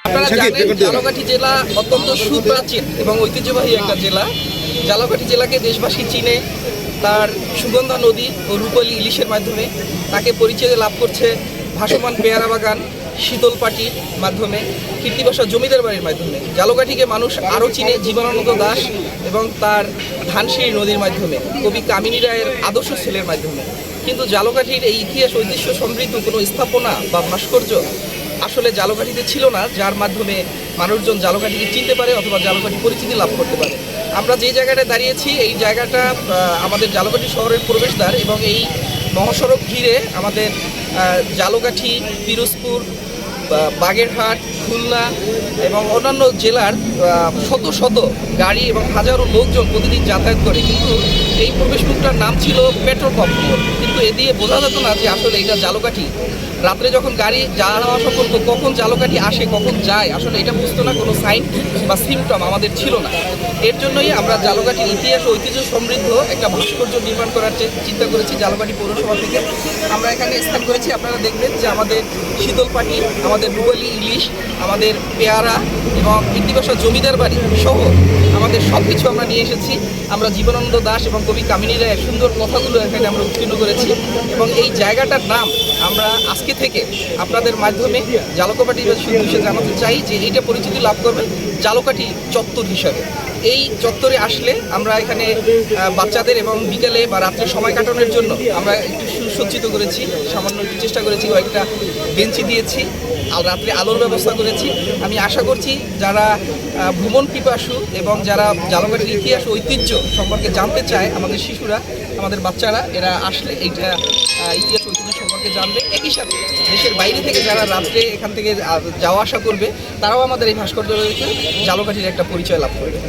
আপনারা জানেন ঝালকাঠি জেলা অত্যন্ত সুপ্রাচীন এবং ঐতিহ্যবাহী একটা জেলা। ঝালকাঠি জেলাকে দেশবাসী চিনে তার সুগন্ধা নদী ও রূপালী ইলিশের মাধ্যমে। তাকে পরিচয় লাভ করছে ভাসমান পেয়ারা বাগান, শীতল পাটির মাধ্যমে, কীর্তিবাসা জমিদার বাড়ির মাধ্যমে। ঝালকাঠিকে মানুষ আরও চিনে জীবনানন্দ দাশ এবং তার ধানসিঁড়ি নদীর মাধ্যমে, কবি কামিনী রায়ের আদর্শ ছেলের মাধ্যমে। কিন্তু ঝালকাঠির এই ইতিহাস ঐতিহ্য সমৃদ্ধ কোনো স্থাপনা বা ভাস্কর্য আসলে ঝালকাঠিতে ছিল না, যার মাধ্যমে মানুষজন ঝালকাঠিকে চিনতে পারে অথবা ঝালকাঠি পরিচিতি লাভ করতে পারে। আমরা যে জায়গাটায় দাঁড়িয়েছি এই জায়গাটা আমাদের ঝালকাঠি শহরের প্রবেশদ্বার এবং এই মহাসড়ক ঘিরে আমাদের ঝালকাঠি, পিরোজপুর, বাগেরহাট, খুলনা এবং অন্যান্য জেলার শত শত গাড়ি এবং হাজারো লোকজন প্রতিদিন যাতায়াত করে। কিন্তু এই প্রবেশমুখটার নাম ছিল পেট্রোল পাম্প মোড়, কিন্তু এ দিয়ে বোঝা যেত না যে আসলে এটা ঝালকাঠি। রাত্রে যখন গাড়ি যাওয়া আসা করতো কখন ঝালকাঠি আসে কখন যায় আসলে এটা বুঝতো না, কোনো সাইন বা সিমটম আমাদের ছিল না। এর জন্যই আমরা ঝালকাঠির ইতিহাস ঐতিহ্য সমৃদ্ধ একটা ভাস্কর্য নির্মাণ করার চিন্তা করেছি ঝালকাঠি পৌরসভা থেকে। আমরা এখানে স্থান করেছি, আপনারা দেখবেন যে আমাদের শীতল পাটি, আমাদের রূপালী ইলিশ, আমাদের পেয়ারা এবং কীর্তিবাসা জমিদার বাড়ি সহ আমাদের সব কিছু আমরা নিয়ে এসেছি। আমরা জীবনানন্দ দাশ এবং কবি কামিনী রায়ের সুন্দর কথাগুলো এখানে আমরা উত্তীর্ণ করেছি এবং এই জায়গাটার নাম আমরা আজকে থেকে আপনাদের মাধ্যমে ঝালকাঠিবাসী জানাতে চাই যে এইটা পরিচিতি লাভ করবে ঝালকাঠি চত্বর হিসাবে। এই চত্বরে আসলে আমরা এখানে বাচ্চাদের এবং বিকেলে বা রাত্রে সময় কাটানোর জন্য আমরা একটু সুসজ্জিত করেছি, সামান্য একটু চেষ্টা করেছি, কয়েকটা বেঞ্চি দিয়েছি, আর রাত্রে আলোর ব্যবস্থা করেছি। আমি আশা করছি যারা ভ্রমণ পিপাসু এবং যারা ঝালকাঠির ইতিহাস ঐতিহ্য সম্পর্কে জানতে চায়, আমাদের শিশুরা, আমাদের বাচ্চারা, এরা আসলে এইটা ইতিহাস ঐতিহ্য সম্পর্কে জানবে। একই সাথে দেশের বাইরে থেকে যারা রাত্রে এখান থেকে যাওয়া আসা করবে তারাও আমাদের এই ভাস্কর্য ঝালকাঠির একটা পরিচয় লাভ করবে।